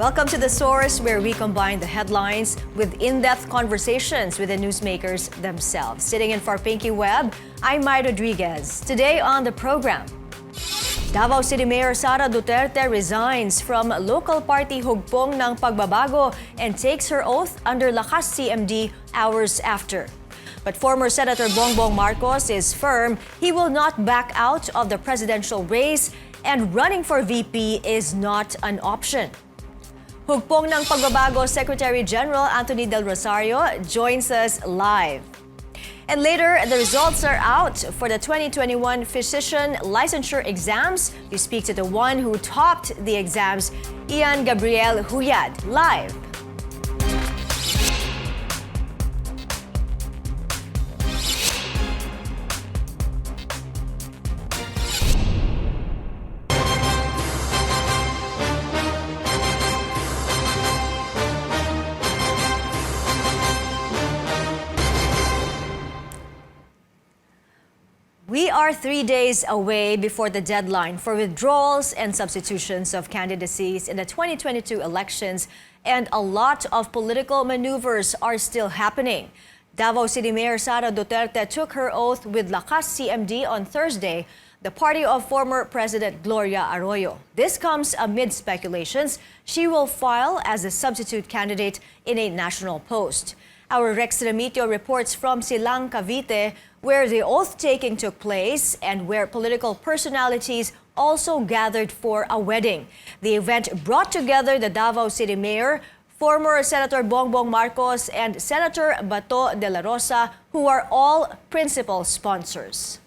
Welcome to The Source, where we combine the headlines with in-depth conversations with the newsmakers themselves. Sitting in for Pinky Webb, I'm Mai Rodriguez. Today on the program, Davao City Mayor Sara Duterte resigns from local party Hugpong ng Pagbabago and takes her oath under Lakas-CMD hours after. But former Senator Bongbong Marcos is firm he will not back out of the presidential race and running for VP is not an option. Hugpong ng Pagbabago Secretary General Anthony Del Rosario joins us live. And later, the results are out for the 2021 physician licensure exams. We speak to the one who topped the exams, Ian Gabriel Huyad, live. We are 3 days away before the deadline for withdrawals and substitutions of candidacies in the 2022 elections, and a lot of political maneuvers are still happening. Davao City Mayor Sara Duterte took her oath with Lakas-CMD on Thursday, the party of former President Gloria Arroyo. This comes amid speculations she will file as a substitute candidate in a national post. Our Rex Remitio reports from Silang, Cavite, where the oath-taking took place and where political personalities also gathered for a wedding. The event brought together the Davao City Mayor, former Senator Bongbong Marcos, and Senator Bato de la Rosa, who are all principal sponsors.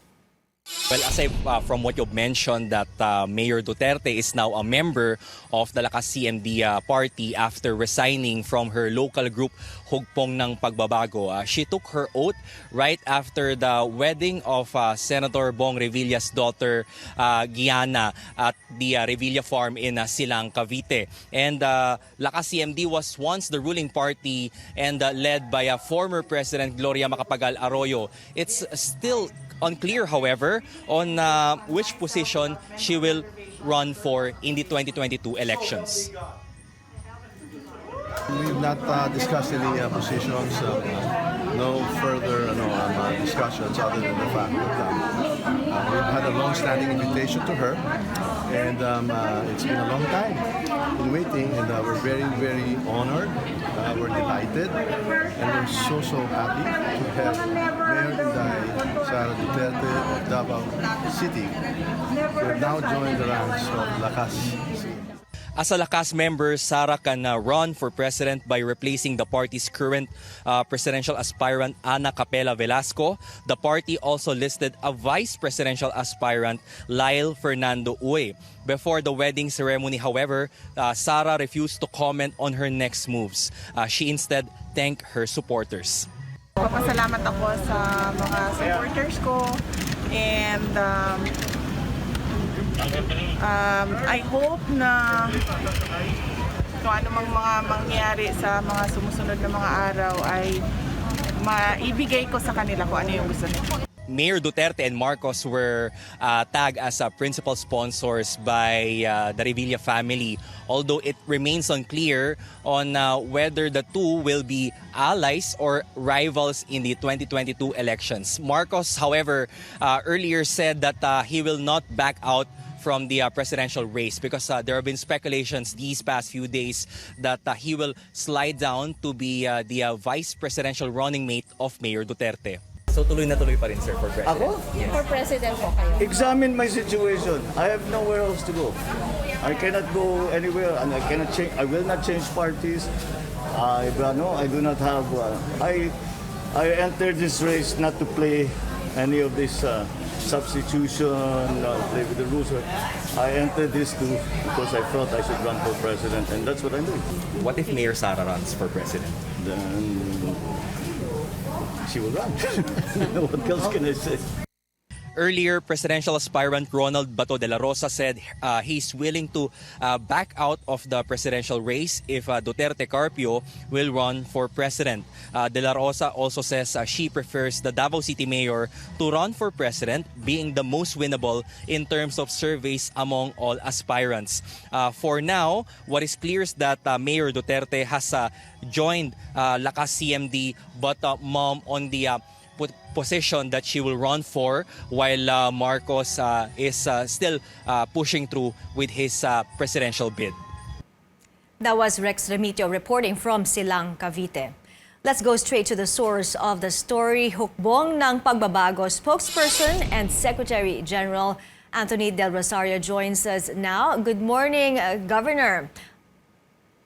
Well, aside from what you've mentioned that Mayor Duterte is now a member of the Lakas-CMD party after resigning from her local group Hugpong ng Pagbabago. She took her oath right after the wedding of Senator Bong Revilla's daughter Gianna at the Revilla farm in Silang, Cavite. And Lakas-CMD was once the ruling party and led by former President Gloria Macapagal Arroyo. It's still unclear, however, on which position she will run for in the 2022 elections. We've not discussed any positions, no further discussions other than the fact that we've had a long-standing invitation to her, and it's been a long time in waiting, and we're very, very honored, we're delighted, and we're so happy to have Mayor Inday Sara Duterte of Davao City who have now joined the ranks of Lakas-CMD. As a Lakas member, Sara can run for president by replacing the party's current presidential aspirant, Ana Capela Velasco. The party also listed a vice presidential aspirant, Lyle Fernando Uy. Before the wedding ceremony, however, Sara refused to comment on her next moves. She instead thanked her supporters. Papasalamat ako sa mga supporters ko, and I hope na kung ano mang mga mangyari sa mga sumusunod na mga araw ay maibigay ko sa kanila kung ano yung gusto nila. Mayor Duterte and Marcos were tagged as principal sponsors by the Revilla family, although it remains unclear on whether the two will be allies or rivals in the 2022 elections. Marcos, however, earlier said that he will not back out from the presidential race because there have been speculations these past few days that he will slide down to be the vice presidential running mate of Mayor Duterte. So tuloy na tuloy pa rin, sir, for president? Ako? Yes. For president po kayo. Examine my situation. I have nowhere else to go. I cannot go anywhere, and I cannot change. I will not change parties. I do not have. I entered this race not to play any of this substitution, play with the rules. I entered this because I felt I should run for president, and that's what I'm doing. What if Mayor Sara runs for president? Then she will run. What else can I say? Earlier, presidential aspirant Ronald Bato de la Rosa said he's willing to back out of the presidential race if Duterte Carpio will run for president. De la Rosa also says she prefers the Davao City Mayor to run for president, being the most winnable in terms of surveys among all aspirants. For now, what is clear is that Mayor Duterte has joined Lakas-CMD, but Mom on the position that she will run for, while Marcos is still pushing through with his presidential bid. That was Rex Remitio reporting from Silang, Cavite. Let's go straight to the source of the story. Hugpong ng Pagbabago spokesperson and Secretary General Anthony Del Rosario joins us now. Good morning, Governor.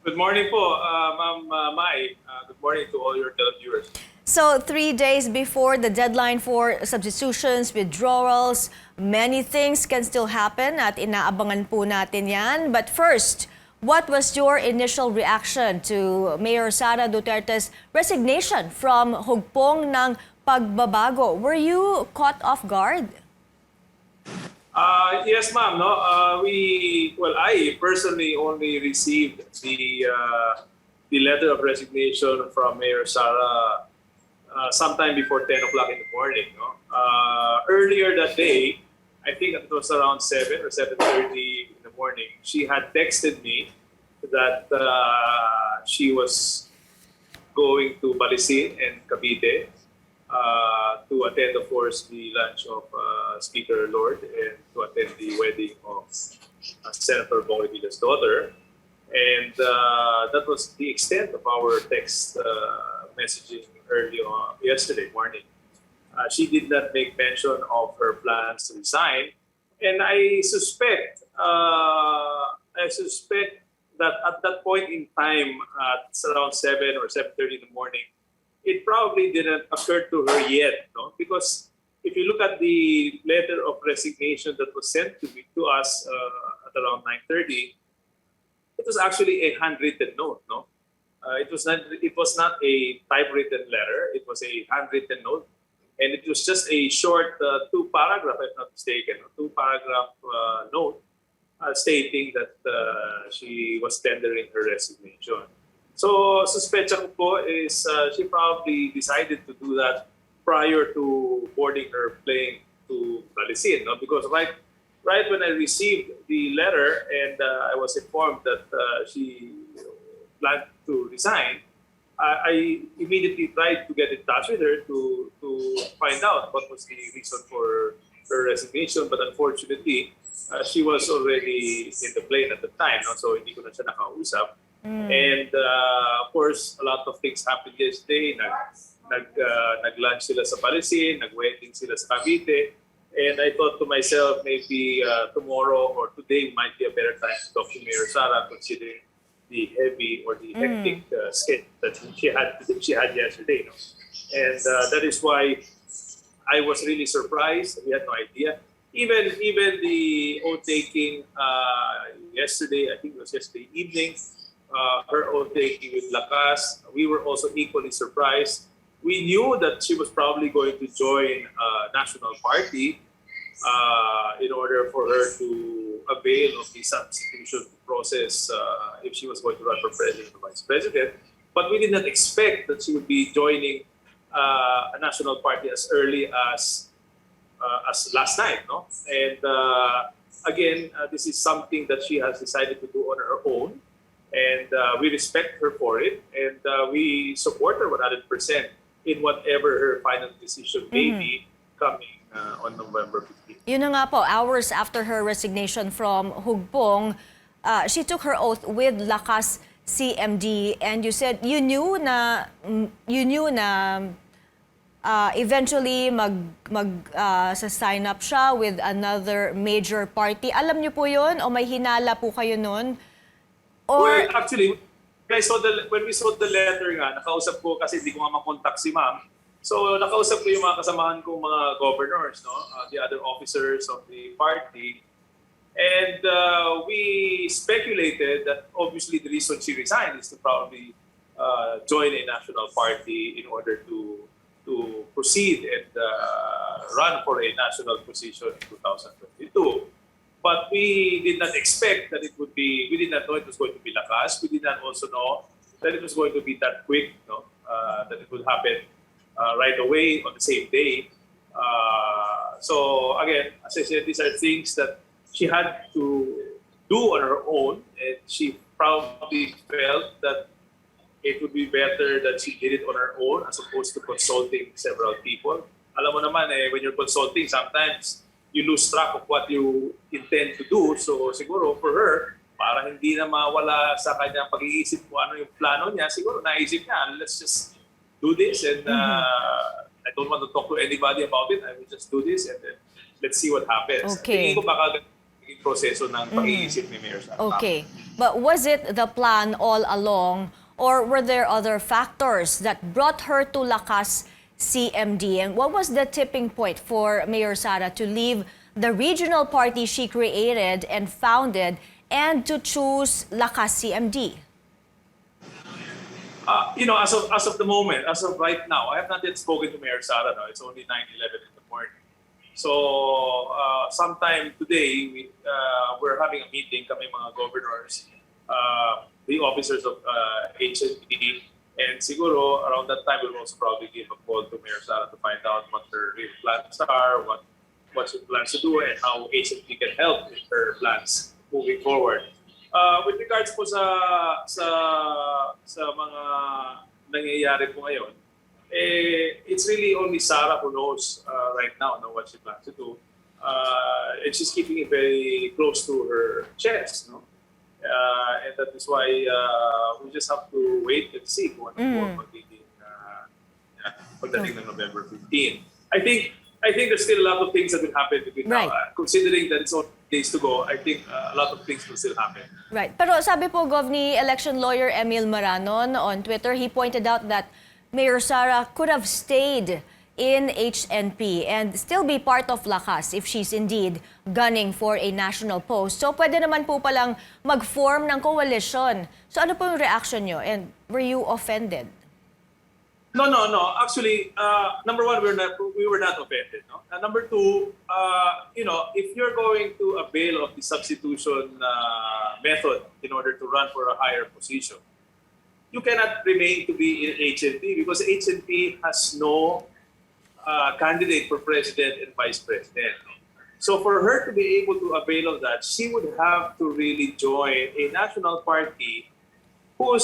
Good morning po, Ma'am Mai. Good morning to all your televiewers. So 3 days before the deadline for substitutions, withdrawals, many things can still happen at inaabangan po natin yan. But first, what was your initial reaction to Mayor Sara Duterte's resignation from Hugpong ng Pagbabago? Were you caught off guard? Yes, ma'am. No, I personally only received the letter of resignation from Mayor Sara sometime before 10 o'clock in the morning. No? Earlier that day, I think it was around 7 or 7:30 in the morning, she had texted me that she was going to Balisin and Cavite to attend, of course, the lunch of Speaker Lord and to attend the wedding of Senator Bongbong Marcos' daughter. And that was the extent of our text messaging early on yesterday morning. She did not make mention of her plans to resign, and I suspect that at that point in time, at around 7 or 7:30 in the morning, it probably didn't occur to her yet, no? Because if you look at the letter of resignation that was sent to us at around 9:30, it was actually a handwritten note, no? It was not a typewritten letter. It was a handwritten note, and it was just a short 2-paragraph, if not mistaken, 2-paragraph note stating that she was tendering her resignation. So, suspecha ko po is she probably decided to do that prior to boarding her plane to Balisin, no? Because right when I received the letter and I was informed that she planned to resign, I immediately tried to get in touch with her to find out what was the reason for her resignation. But unfortunately, she was already in the plane at the time, no? So hindi ko na siya nakausap. And of course, a lot of things happened yesterday. Nag-lunch sila sa Balisin, nag-wedding sila sa Cavite. And I thought to myself, maybe tomorrow or today might be a better time to talk to Mayor Sara, considering the heavy or the hectic skit that she had yesterday. No? And that is why I was really surprised. We had no idea. Even the oath-taking yesterday, I think it was yesterday evening, her oath-taking with Lakas, we were also equally surprised. We knew that she was probably going to join National Party in order for her to avail of the substitution process if she was going to run for president or vice president. But we did not expect that she would be joining a national party as early as last night, no? And again, this is something that she has decided to do on her own, and we respect her for it, and we support her 100% in whatever her final decision may be coming on November 15th. Yun na nga po, hours after her resignation from Hugpong, she took her oath with Lakas-CMD, and you said you knew na eventually sa-sign up siya with another major party. Alam niyo po yun o may hinala po kayo nun? Or... Well, actually, when we saw the letter nga, nakausap ko kasi hindi ko nga makontak si ma'am. So nakausap ko yung mga kasamahan kong mga governors, no? The other officers of the party. And we speculated that obviously the reason she resigned is to probably join a national party in order to to proceed and run for a national position in 2022. But we did not expect that it would be, we did not know it was going to be Lakas. We did not also know that it was going to be that quick, no? That it would happen right away on the same day. So again, as I said, these are things that she had to do on her own, and she probably felt that it would be better that she did it on her own as opposed to consulting several people. Alam mo naman, when you're consulting, sometimes you lose track of what you intend to do. So siguro for her, para hindi na mawala sa kanyang pag-iisip kung ano yung plano niya, siguro naisip niya, let's just do this and I don't want to talk to anybody about it. I will just do this and then let's see what happens. Okay. Tingin ko baka yung proseso ng pag-iisip ni Mayor Sara. Okay. But was it the plan all along, or were there other factors that brought her to Lakas-CMD? And what was the tipping point for Mayor Sara to leave the regional party she created and founded and to choose Lakas-CMD? As of the moment, as of right now, I have not yet spoken to Mayor Sara. No? It's only 9:11 in the morning. So sometime today, we're having a meeting, kami mga governors, the officers of HNP, and siguro around that time we'll also probably give a call to Mayor Sara to find out what her real plans are, what she plans to do, and how HNP can help with her plans moving forward. With regards po sa mga nangyayari po ngayon, it's really only Sara who knows right now what she plans to do. And she's keeping it very close to her chest, no? And that is why we just have to wait and see kung ano po magiging pagdating ng November 15. I think there's still a lot of things that will happen between now. Considering that it's only days to go, I think a lot of things will still happen. Right. Pero sabi po, Gov, ni election lawyer Emil Maranon on Twitter, he pointed out that Mayor Sara could have stayed in HNP and still be part of Lakas if she's indeed gunning for a national post. So pwede naman po palang mag-form ng coalition. So ano po yung reaction nyo? And were you offended? No. Actually, number one, we were not offended. No? Number two, if you're going to avail of the substitution method in order to run for a higher position, you cannot remain to be in HNP because HNP has no candidate for president and vice president. So for her to be able to avail of that, she would have to really join a national party who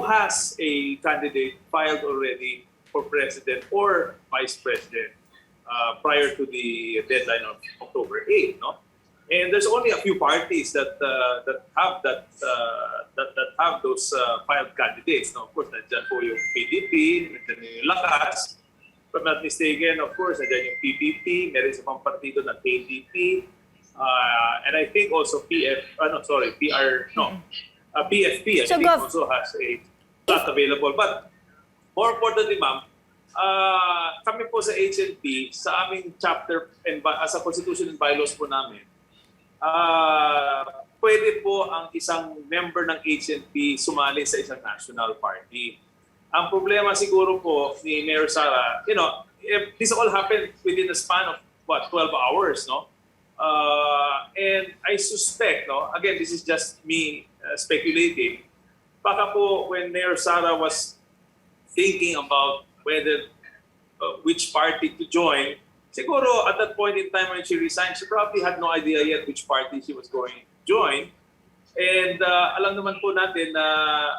has a candidate filed already for president or vice president prior to the deadline of October 8. No? And there's only a few parties that have those filed candidates. Now, of course, nandiyan po yung PDP, nandiyan yung Lakas. If I'm not mistaken, of course, nandiyan yung PPP, meron sa pang partido ng KDP, and I think also PFP, I So, think Gov, also has a slot available. But more importantly, ma'am, kami po sa HNP, sa aming chapter and sa Constitution and Bylaws po namin, pwede po ang isang member ng HNP sumali sa isang national party. Ang problema siguro po ni Mayor Sara, if this all happened within the span of 12 hours, no? And I suspect, again, this is just me speculating, baka po when Mayor Sara was thinking about which party to join, siguro at that point in time when she resigned, she probably had no idea yet which party she was going to join. And alam naman po natin na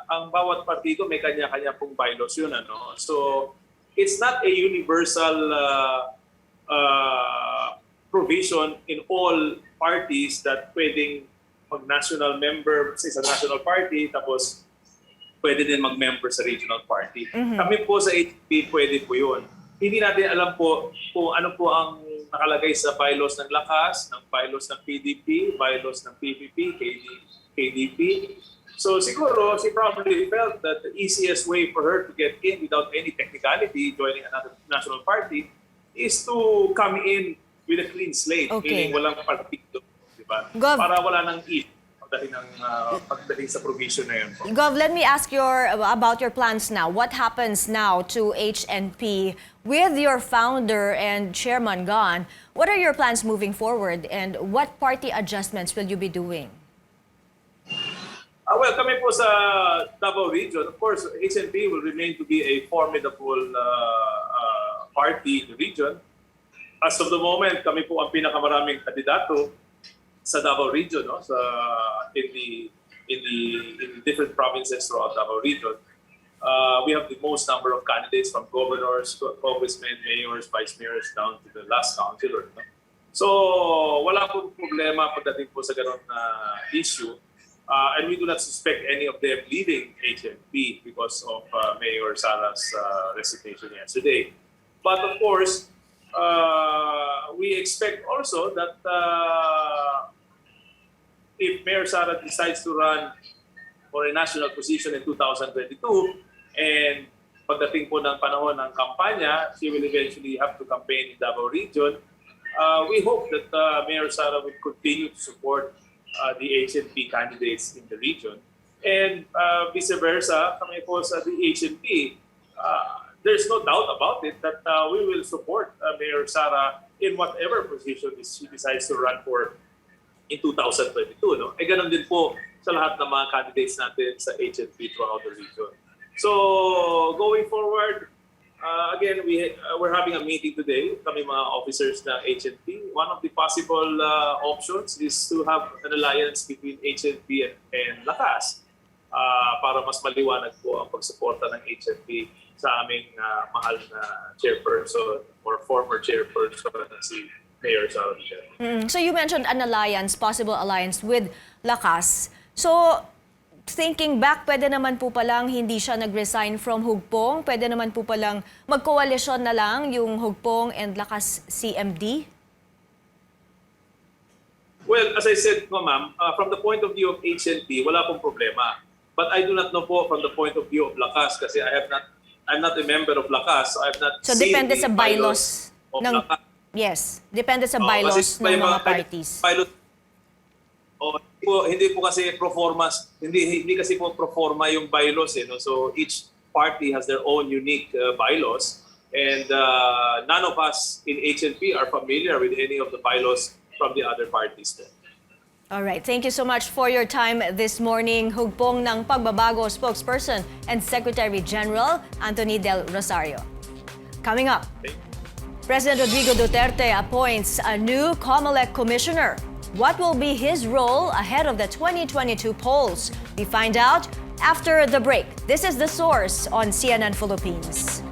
ang bawat partido may kanya-kanya pong bylaws yun. So it's not a universal provision in all parties that pwedeng mag-national member sa isang national party tapos pwede din mag-member sa regional party. Kami po sa HP pwede po yun. Hindi natin alam po kung ano po ang nakalagay sa bylaws ng Lakas, ng bylaws ng PDP, bylaws ng PPP, KDP. So siguro, she probably felt that the easiest way for her to get in without any technicality, joining another national party, is to come in with a clean slate, meaning walang partido, di ba? Para wala nang pagdating sa provision na yun po. Gov, let me ask about your plans now. What happens now to HNP with your founder and chairman gone? What are your plans moving forward, and what party adjustments will you be doing? Well, kami po sa Davao region, of course, HNP will remain to be a formidable party in the region. As of the moment, kami po ang pinakamaraming kandidato sa Davao region, no? In the different provinces throughout Davao region. We have the most number of candidates from governors, congressmen, mayors, vice mayors, down to the last councilor. No? So, wala pong problema pagdating po sa ganun na issue. And we do not suspect any of them leaving HNP because of Mayor Sara's resignation yesterday. But of course, we expect also that if Mayor Sara decides to run for a national position in 2022, and pagdating po ng panahon ng kampanya, she will eventually have to campaign in Davao region. We hope that Mayor Sara will continue to support the HNP candidates in the region. And vice versa, kami po sa the HNP, there's no doubt about it that we will support Mayor Sara in whatever position she decides to run for in 2022. No? E ganun din po sa lahat ng mga candidates natin sa HNP throughout the region. So going forward, again, we're having a meeting today, kami mga officers ng HNP. One of the possible options is to have an alliance between HNP and Lakas para mas maliwanag po ang pagsuporta ng HNP sa aming mahal na chairperson or former chairperson na si Mayor Sara. So you mentioned an alliance, possible alliance with Lakas. So thinking back, pwede naman po palang hindi siya nag-resign from Hugpong? Pwede naman po palang magkoalisyon na lang yung Hugpong and Lakas-CMD? Well, as I said, ma'am, from the point of view of HNP, wala pong problema. But I do not know po from the point of view of Lakas kasi I'm not a member of Lakas. So I have not So seen depende the sa bylaws of ng... Lakas. Yes, depende sa bylaws Kasi ng may mga parties. Hindi po kasi pro forma, hindi kasi po pro forma yung bylaws no? So each party has their own unique bylaws, and none of us in HNP are familiar with any of the bylaws from the other parties. All right, thank you so much for your time this morning. Hugpong ng Pagbabago spokesperson and Secretary General Anthony Del Rosario. Coming up, President Rodrigo Duterte appoints a new COMELEC commissioner. What will be his role ahead of the 2022 polls? We find out after the break. This is The Source on CNN Philippines.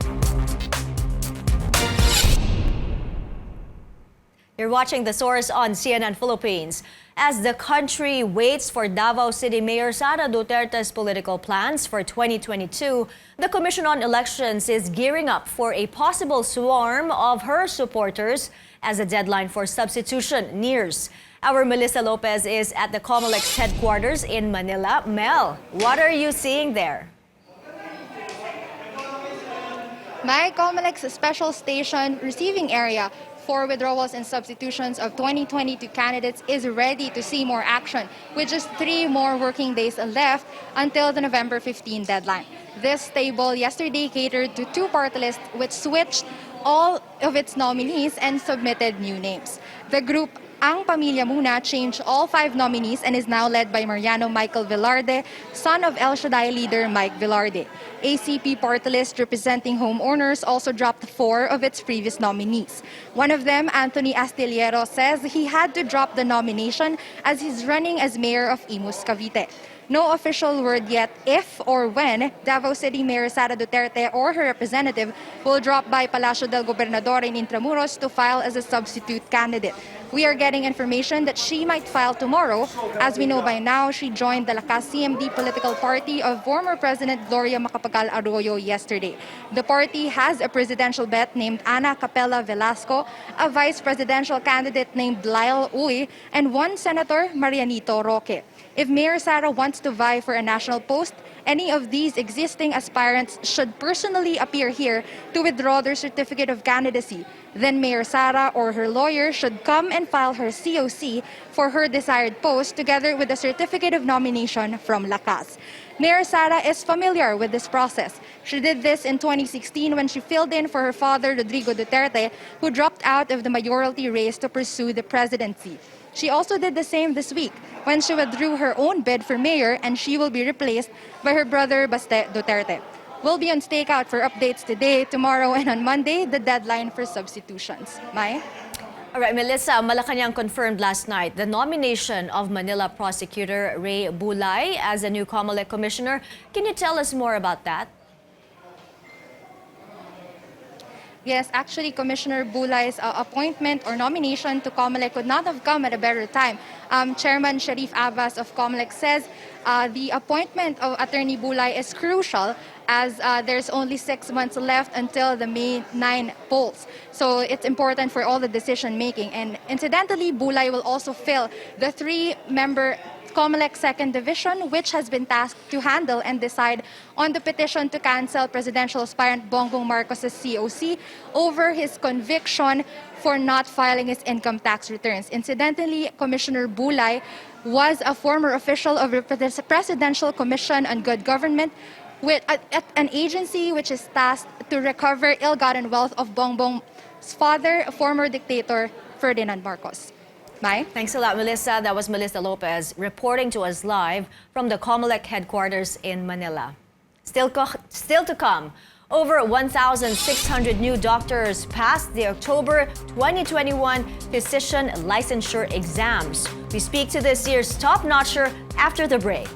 You're watching The Source on CNN Philippines. As the country waits for Davao City Mayor Sara Duterte's political plans for 2022, the Commission on Elections is gearing up for a possible swarm of her supporters as the deadline for substitution nears. Our Melissa Lopez is at the COMELEC's headquarters in Manila. Mel, what are you seeing there? My COMELEC's special station receiving area for withdrawals and substitutions of 2022 candidates is ready to see more action, with just 3 more working days left until the November 15 deadline. This table yesterday catered to 2 party lists which switched all of its nominees and submitted new names. The group Ang Pamilya Muna changed all 5 nominees and is now led by Mariano Michael Velarde, son of El Shaddai leader Mike Velarde. ACP party list representing homeowners also dropped 4 of its previous nominees. One of them, Anthony Astillero, says he had to drop the nomination as he's running as mayor of Imus, Cavite. No official word yet if or when Davao City Mayor Sara Duterte or her representative will drop by Palacio del Gobernador in Intramuros to file as a substitute candidate. We are getting information that she might file tomorrow. As we know by now, she joined the Lakas-CMD political party of former President Gloria Macapagal Arroyo yesterday. The party has a presidential bet named Ana Capella Velasco, a vice presidential candidate named Lyle Uy, and 1 Senator, Marianito Roque. If Mayor Sara wants to vie for a national post, any of these existing aspirants should personally appear here to withdraw their certificate of candidacy. then Mayor Sara or her lawyer should come and file her COC for her desired post together with a certificate of nomination from Lakas. Mayor Sara is familiar with this process. She did this in 2016 when she filled in for her father, Rodrigo Duterte, who dropped out of the mayoralty race to pursue the presidency. She also did the same this week when she withdrew her own bid for mayor and she will be replaced by her brother, Baste Duterte. We'll be on stakeout for updates today, tomorrow, and on Monday, the deadline for substitutions. Mai? All right, Melissa, Malacanang confirmed last night the nomination of Manila prosecutor Ray Bulay as a new COMELEC commissioner. Can you tell us more about that? Yes, actually, Commissioner Bulay's appointment or nomination to COMELEC could not have come at a better time. Chairman Sharif Abbas of COMELEC says the appointment of Attorney Bulay is crucial as there's only 6 months left until the May 9 polls. So it's important for all the decision making. And incidentally, Bulay will also fill the 3-member COMELEC Second Division, which has been tasked to handle and decide on the petition to cancel presidential aspirant Bongbong Marcos' COC over his conviction for not filing his income tax returns. Incidentally, Commissioner Bulay was a former official of the Presidential Commission on Good Government, with at an agency which is tasked to recover ill-gotten wealth of Bongbong's father, former dictator Ferdinand Marcos. Mai? Thanks a lot, Melissa. That was Melissa Lopez reporting to us live from the COMELEC headquarters in Manila. Still to come, over 1,600 new doctors passed the October 2021 physician licensure exams. We speak to this year's top-notcher after the break.